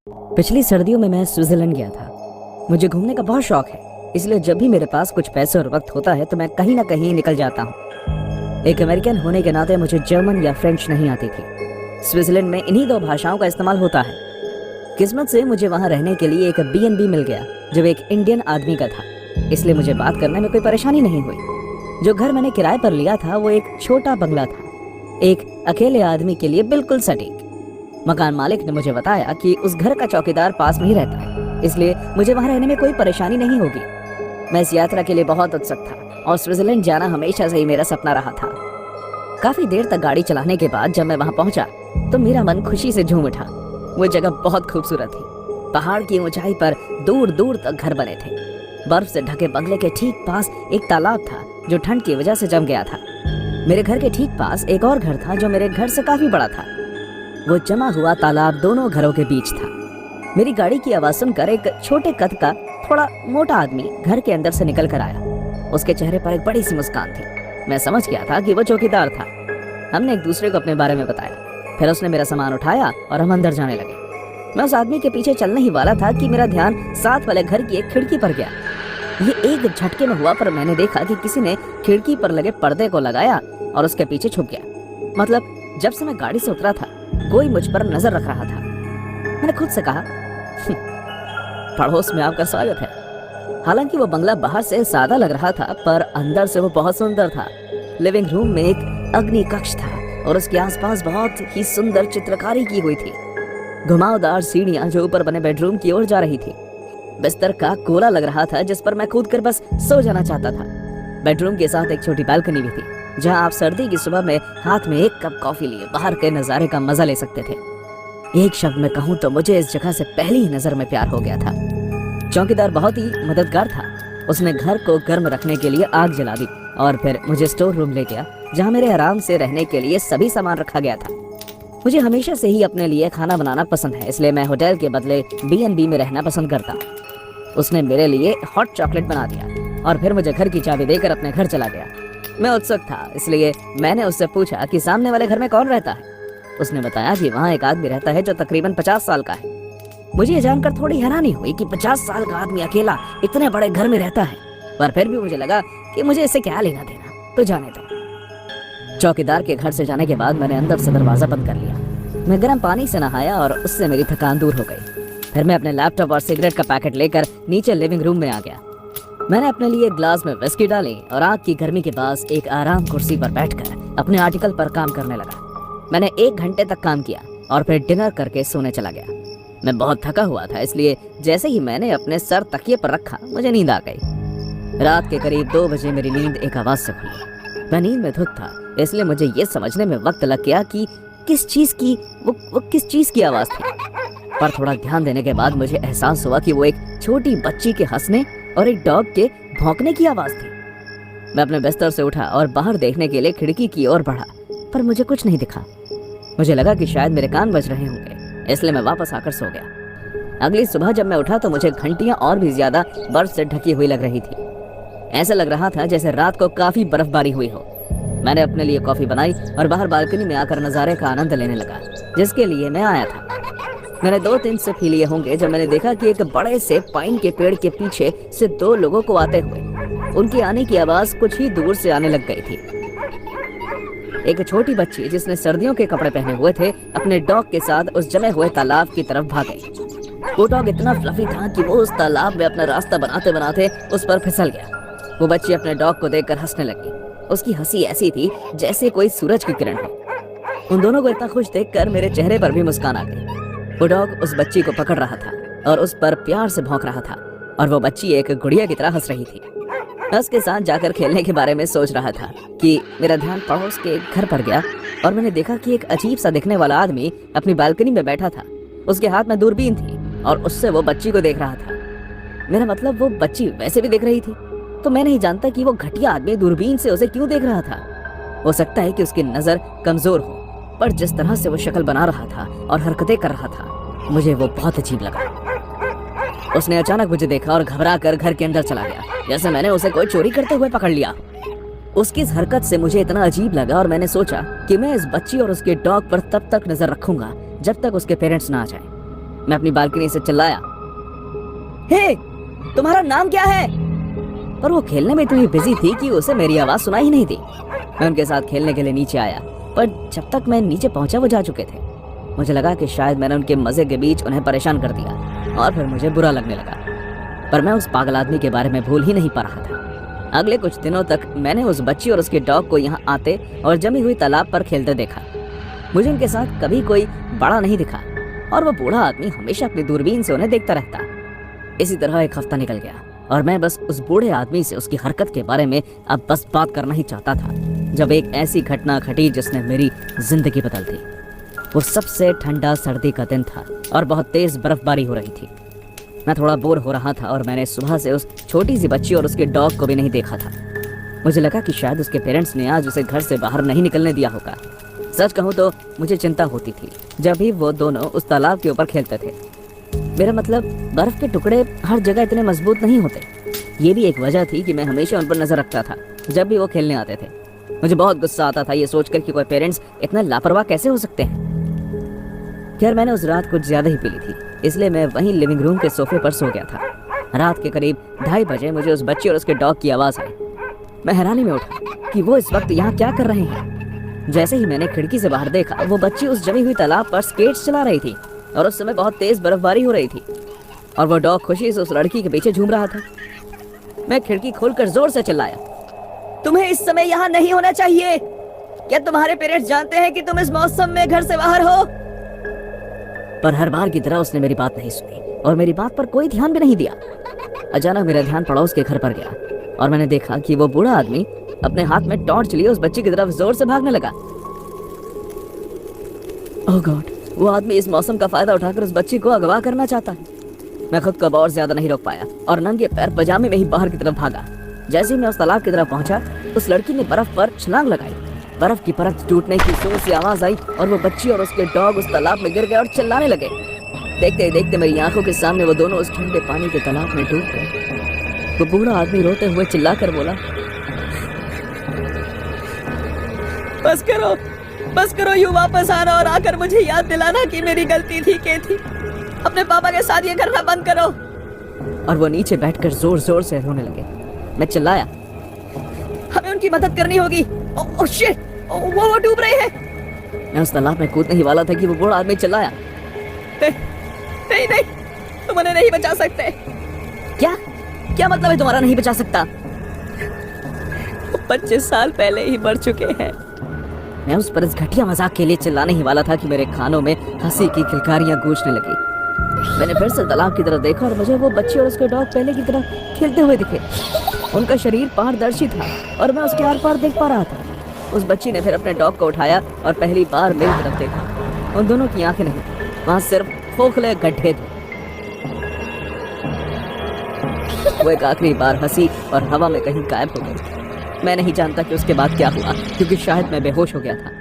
पिछली सर्दियों में मैं स्विट्जरलैंड गया था। मुझे घूमने का बहुत शौक है, इसलिए जब भी मेरे पास कुछ पैसे और वक्त होता है तो मैं कहीं ना कहीं निकल जाता हूँ। एक अमेरिकन होने के नाते मुझे जर्मन या फ्रेंच नहीं आती थी। स्विट्जरलैंड में इन्हीं दो भाषाओं का इस्तेमाल होता है। किस्मत से मुझे वहाँ रहने के लिए एक B&B मिल गया जो एक इंडियन आदमी का था, इसलिए मुझे बात करने में कोई परेशानी नहीं हुई। जो घर मैंने किराए पर लिया था वो एक छोटा बंगला था, एक अकेले आदमी के लिए बिल्कुल सटीक। मकान मालिक ने मुझे बताया कि उस घर का चौकीदार पास में ही रहता है, इसलिए मुझे वहाँ रहने में कोई परेशानी नहीं होगी। मैं इस यात्रा के लिए बहुत उत्सुक था और स्विट्जरलैंड जाना हमेशा से ही मेरा सपना रहा था। काफी देर तक गाड़ी चलाने के बाद जब मैं वहाँ पहुंचा तो मेरा मन खुशी से झूम उठा। वो जगह बहुत खूबसूरत थी। पहाड़ की ऊंचाई पर दूर दूर तक घर बने थे। बर्फ से ढके बंगले के ठीक पास एक तालाब था जो ठंड की वजह से जम गया था। मेरे घर के ठीक पास एक और घर था जो मेरे घर से काफी बड़ा था। वो जमा हुआ तालाब दोनों घरों के बीच था। मेरी गाड़ी की आवाज सुनकर एक छोटे कद का थोड़ा मोटा आदमी घर के अंदर से निकल कर आया। उसके चेहरे पर एक बड़ी सी मुस्कान थी। मैं समझ गया था कि वो चौकीदार था। हमने एक दूसरे को अपने बारे में बताया। फिर उसने मेरा सामान उठाया और हम अंदर जाने लगे। मैं उस आदमी के पीछे चलने ही वाला था कि मेरा ध्यान साथ वाले घर की एक खिड़की पर गया। ये एक झटके में हुआ, पर मैंने देखा कि किसी ने खिड़की पर लगे पर्दे को लगाया और उसके पीछे छुप गया। मतलब जब से मैं गाड़ी से उतरा था कोई मुझ पर नजर रख रहा था। मैंने खुद से कहा, पड़ोस में आपका स्वागत है। हालांकि वो बंगला बाहर से सादा लग रहा था, पर अंदर से वो बहुत सुंदर था। लिविंग रूम में एक अग्नि कक्ष था और उसके आसपास बहुत ही सुंदर चित्रकारी की हुई थी। घुमावदार सीढ़ियां जो ऊपर बने बेडरूम की ओर जा रही थी। बिस्तर का कोला लग रहा था जिस पर मैं कूदकर बस सो जाना चाहता था। बेडरूम के साथ एक छोटी बालकनी भी थी जहां आप सर्दी की सुबह में हाथ में एक कप कॉफी लिए बाहर के नजारे का मजा ले सकते थे। एक शब्द में कहूं तो मुझे इस जगह से पहली ही नजर में प्यार हो गया था। चौकीदार बहुत ही मददगार था। उसने घर को गर्म रखने के लिए आग जला दी और फिर मुझे स्टोर रूम ले गया जहां मेरे आराम से रहने के लिए सभी सामान रखा गया था। मुझे हमेशा से ही अपने लिए खाना बनाना पसंद है, इसलिए मैं होटल के बदले B&B में रहना पसंद करता हूँ। उसने मेरे लिए हॉट चॉकलेट बना दिया और फिर मुझे घर की चाबी देकर अपने घर चला गया। मैं उत्सुक था, इसलिए मैंने उससे पूछा कि सामने वाले घर में कौन रहता है। उसने बताया कि वहाँ एक आदमी रहता है जो तकरीबन 50 साल का है। मुझे ये जानकर थोड़ी हैरानी हुई कि 50 साल का आदमी अकेला इतने बड़े घर में रहता है, पर फिर भी मुझे लगा कि मुझे इससे क्या लेना देना, तो जाने दो। चौकीदार के घर से जाने के बाद मैंने अंदर से दरवाजा बंद कर लिया। मैं गर्म पानी से नहाया और उससे मेरी थकान दूर हो गई। फिर मैं अपने लैपटॉप और सिगरेट का पैकेट लेकर नीचे लिविंग रूम में आ गया। मैंने अपने लिए एक ग्लास में विस्की डाली और आग की गर्मी के पास एक आराम कुर्सी पर बैठकर अपने आर्टिकल पर काम करने लगा। मैंने 1 घंटे तक काम किया और फिर डिनर करके सोने चला गया। मैं बहुत थका हुआ था, इसलिए जैसे ही मैंने अपने सर तकिए पर रखा मुझे नींद आ गई। रात के करीब 2 बजे मेरी नींद एक आवाज से खुली। मैं नींद में धुत था, इसलिए मुझे ये समझने में वक्त लग गया कि किस चीज की आवाज थी। पर थोड़ा ध्यान देने के बाद मुझे एहसास हुआ कि वो एक छोटी बच्ची के हंसने और एक डॉग के भौंकने की आवाज थी। मैं अपने बिस्तर से उठा और बाहर देखने के लिए खिड़की की ओर बढ़ा, पर मुझे कुछ नहीं दिखा। मुझे लगा कि शायद मेरे कान बज रहे होंगे, इसलिए मैं वापस आकर सो गया। अगली सुबह जब मैं उठा तो मुझे घंटियां और भी ज्यादा बर्फ से ढकी हुई लग रही थी। ऐसा लग रहा था जैसे रात को काफी बर्फबारी हुई हो। मैंने अपने लिए कॉफी बनाई और बाहर बालकनी में आकर नजारे का आनंद लेने लगा जिसके लिए मैं आया था। मैंने 2-3 सिप पी लिए होंगे जब मैंने देखा कि एक बड़े से पाइन के पेड़ के पीछे से 2 लोगों को आते हुए उनके आने की आवाज कुछ ही दूर से आने लग गई थी। एक छोटी बच्ची जिसने सर्दियों के कपड़े पहने हुए थे अपने डॉग के साथ उस जमे हुए तालाब की तरफ भागे। वो डॉग इतना फ्लफी था कि वो उस तालाब में अपना रास्ता बनाते बनाते उस पर फिसल गया। वो बच्ची अपने डॉग को देखकर हंसने लगी। उसकी हंसी ऐसी थी जैसे कोई सूरज की किरण हो। उन दोनों को इतना खुश देखकर मेरे चेहरे पर भी मुस्कान आ गई। वो डॉग उस बच्ची को पकड़ रहा था और उस पर प्यार से भौंक रहा था और वो बच्ची एक गुड़िया की तरह हंस रही थी। मैं उसके साथ जाकर खेलने के बारे में सोच रहा था कि मेरा ध्यान पड़ोस के घर पर गया और मैंने देखा कि एक अजीब सा दिखने वाला आदमी अपनी बालकनी में बैठा था। उसके हाथ में दूरबीन थी और उससे वो बच्ची को देख रहा था। मेरा मतलब वो बच्ची वैसे भी देख रही थी, तो मैं नहीं जानता कि वो घटिया आदमी दूरबीन से उसे क्यों देख रहा था। हो सकता है कि उसकी नजर कमजोर हो, पर जिस तरह से वो शक्ल बना रहा था और हरकतें कर रहा था मुझे वो बहुत अजीब लगा। उसने अचानक मुझे देखा और घबरा कर घर के अंदर चला गया, जैसे मैंने उसे कोई चोरी करते हुए पकड़ लिया। उसकी इस हरकत से मुझे इतना अजीब लगा और मैंने सोचा कि मैं इस बच्ची और उसके डॉग पर तब तक नजर रखूंगा जब तक उसके पेरेंट्स ना आ जाएं। मैं अपनी बालकनी से चिल्लाया, हे, तुम्हारा नाम क्या है? पर वो खेलने में इतनी बिजी थी कि उसे मेरी आवाज सुनाई ही नहीं दी। मैं उनके साथ खेलने के लिए नीचे आया, पर जब तक मैं नीचे पहुंचा वो जा चुके थे। मुझे लगा कि शायद मैंने उनके मजे के बीच उन्हें परेशान कर दिया और फिर मुझे बुरा लगने लगा। पर मैं उस पागल आदमी के बारे में भूल ही नहीं पा रहा था। अगले कुछ दिनों तक मैंने उस बच्ची और उसके डॉग को यहाँ आते और जमी हुई तालाब पर खेलते देखा। मुझे उनके साथ कभी कोई बड़ा नहीं दिखा और वो बूढ़ा आदमी हमेशा अपनी दूरबीन से उन्हें देखता रहता। इसी तरह एक हफ्ता निकल गया और मैं बस उस बूढ़े आदमी से उसकी हरकत के बारे में अब बस बात करना ही चाहता था, जब एक ऐसी घटना घटी जिसने मेरी जिंदगी बदल दी। वो सबसे ठंडा सर्दी का दिन था और बहुत तेज बर्फबारी हो रही थी। मैं थोड़ा बोर हो रहा था और मैंने सुबह से उस छोटी सी बच्ची और उसके डॉग को भी नहीं देखा था। मुझे लगा कि शायद उसके पेरेंट्स ने आज उसे घर से बाहर नहीं निकलने दिया होगा। सच कहूँ तो मुझे चिंता होती थी जब भी वो दोनों उस तालाब के ऊपर खेलते थे। मेरा मतलब, बर्फ के टुकड़े हर जगह इतने मजबूत नहीं होते। ये भी एक वजह थी कि मैं हमेशा उन पर नजर रखता था जब भी वो खेलने आते थे। मुझे बहुत गुस्सा आता था ये सोचकर कि कोई पेरेंट्स इतना लापरवाह कैसे हो सकते हैं। खैर, मैंने उस रात कुछ ज्यादा ही पी ली थी, इसलिए मैं वहीं लिविंग रूम के सोफे पर सो गया था। रात के करीब 2:30 बजे मुझे उस बच्ची और उसके डॉग की आवाज आई। मैं हैरानी में उठा कि वो इस वक्त यहाँ क्या कर रहे हैं। जैसे ही मैंने खिड़की से बाहर देखा, वो बच्ची उस जमी हुई तालाब पर स्केट्स चला रही थी और उस समय बहुत तेज बर्फबारी हो रही थी और वो डॉग खुशी से उस लड़की के पीछे झूम रहा था। मैं खिड़की खोलकर जोर से चिल्लाया, तुम्हें इस समय यहाँ नहीं होना चाहिए। क्या तुम्हारे पेरेंट्स जानते हैं कि तुम इस मौसम में घर से बाहर हो? पर हर बार की तरह उसने मेरी बात नहीं सुनी और मेरी बात पर कोई ध्यान भी नहीं दिया। अचानक मेरा ध्यान पड़ोस के घर पर गया और मैंने देखा कि वो बूढ़ा आदमी अपने हाथ में टॉर्च लिए उस बच्ची की तरफ जोर से भागने लगा। ओह गॉड, वो आदमी इस मौसम का फायदा उठाकर उस बच्ची को अगवा करना चाहता है। मैं खुद को अब और ज्यादा नहीं रोक पाया और नंगे पैर पजामे में ही बाहर की तरफ भागा। जैसे ही मैं उस तालाब की तरफ पहुंचा, उस लड़की ने बर्फ पर छलांग लगाई। बर्फ की परत टूटने की जोर से आवाज आई और वो बच्ची और उसके डॉग उस तालाब में गिर गए और चिल्लाने लगे। देखते ही देखते मेरी आंखों के सामने वो दोनों उस ठंडे पानी के तालाब में डूब गए। वो बूढ़ा आदमी रोते हुए चिल्लाकर बोला, बस करो, यूं वापस आना और आकर मुझे याद दिलाना कि मेरी गलती थी के थी। अपने पापा के साथ ये करना बंद करो। और वो नीचे बैठकर जोर जोर से रोने लगे। मैं चिल्लाया, हमें उनकी मदद करनी होगी। ओह शिट, वो डूब रहे हैं। मैं उस तालाब में कूदने ही वाला था कि वो बूढ़ा आदमी चिल्लाया, नहीं, तुम उन्हें नहीं बचा सकते। क्या मतलब है तुम्हारा नहीं बचा सकता? 25 साल पहले ही मर चुके हैं। मैं उस पर इस घटिया मजाक के लिए चिल्लाने ही वाला था कि मेरे कानों में हंसी की किलकारियां गूंजने लगी। मैंने फिर से तालाब की तरफ देखा और मुझे वो बच्ची और उसके डॉग पहले की तरह खेलते हुए दिखे। उनका शरीर पारदर्शी था और मैं उसके आर पार देख पा रहा था। उस बच्ची ने फिर अपने डॉग को उठाया और पहली बार मेरी तरफ देखा। उन दोनों की आंखें नहीं, वहां सिर्फ खोखले गड्ढे थे। वो एक आखिरी बार हंसी और हवा में कहीं गायब हो गई। मैं नहीं जानता कि उसके बाद क्या हुआ, क्योंकि शायद मैं बेहोश हो गया था।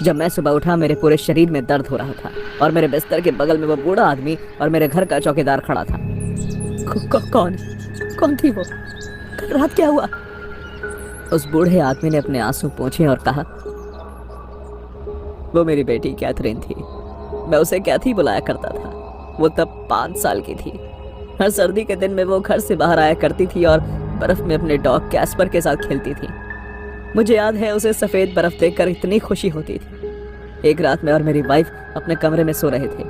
जब मैं सुबह उठा, मेरे पूरे शरीर में दर्द हो रहा था और मेरे बिस्तर के बगल में वो बूढ़ा आदमी और मेरे घर का चौकीदार खड़ा था। कौन थी वो? रात क्या हुआ? उस बूढ़े आदमी ने अपने आंसू पोंछे और कहा, वो मेरी बेटी कैथरीन थी। मैं उसे कैथी बुलाया करता था। वो तब 5 साल की थी। हर सर्दी के दिन में वो घर से बाहर आया करती थी और बर्फ में अपने डॉग कैस्पर के साथ खेलती थी। मुझे याद है उसे सफेद बर्फ देखकर इतनी खुशी होती थी। एक रात मैं और मेरी वाइफ अपने कमरे में सो रहे थे।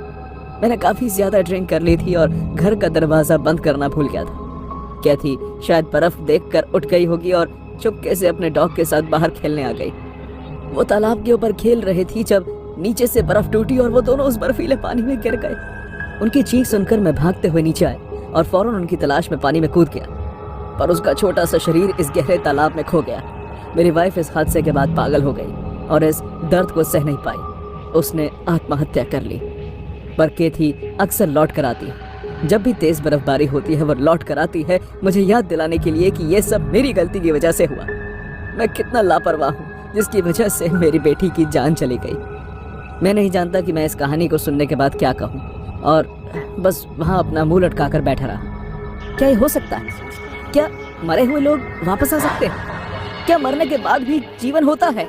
मैंने काफी ज्यादा ड्रिंक कर ली थी और घर का दरवाजा बंद करना भूल गया था। कैथी शायद बर्फ देखकर उठ गई होगी और चुपके से अपने डॉग के साथ बाहर खेलने आ गई। वो तालाब के ऊपर खेल रही थी जब नीचे से बर्फ टूटी और वो दोनों उस बर्फीले पानी में गिर गए। उनकी चीख सुनकर मैं भागते हुए नीचे आया और फौरन उनकी तलाश में पानी में कूद गया, पर उसका छोटा सा शरीर इस गहरे तालाब में खो गया। मेरी वाइफ इस हादसे के बाद पागल हो गई और इस दर्द को सह नहीं पाई। उसने आत्महत्या कर ली। पर कैथी अक्सर लौट कर आती है। जब भी तेज बर्फबारी होती है वो लौट कर आती है, मुझे याद दिलाने के लिए कि ये सब मेरी गलती की वजह से हुआ। मैं कितना लापरवाह हूँ जिसकी वजह से मेरी बेटी की जान चली गई। मैं नहीं जानता कि मैं इस कहानी को सुनने के बाद क्या कहूँ और बस वहाँ अपना मुंह लटकाकर बैठा रहा। क्या ये हो सकता है? क्या मरे हुए लोग वापस आ सकते हैं? क्या मरने के बाद भी जीवन होता है?